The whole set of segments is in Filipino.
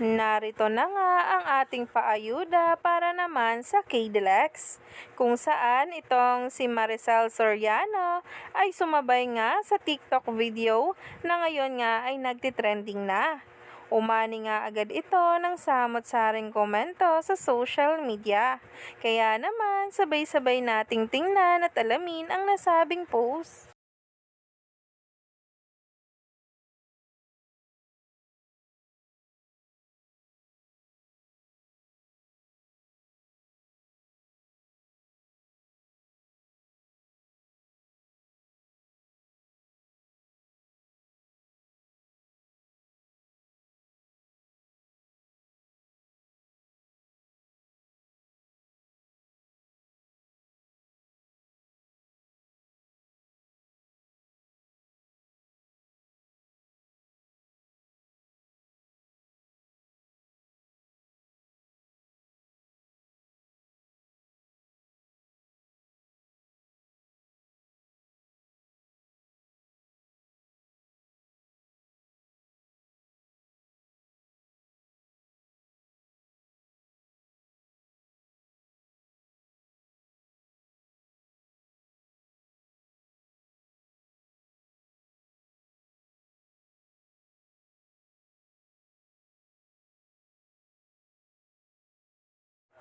Narito na nga ang ating paayuda para naman sa K-Deluxe, kung saan itong si Maricel Soriano ay sumabay nga sa TikTok video na ngayon nga ay nagtitrending na. Umani nga agad ito ng samot-saring komento sa social media. Kaya naman sabay-sabay nating tingnan at alamin ang nasabing post.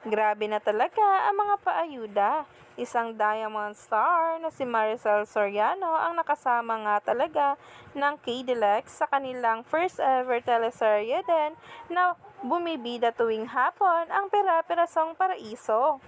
Grabe na talaga ang mga paayuda. Isang Diamond Star na si Maricel Soriano ang nakasama nga talaga ng K-Deluxe sa kanilang first ever teleserye din na bumibida tuwing hapon ang Pira-Pirasong Paraiso.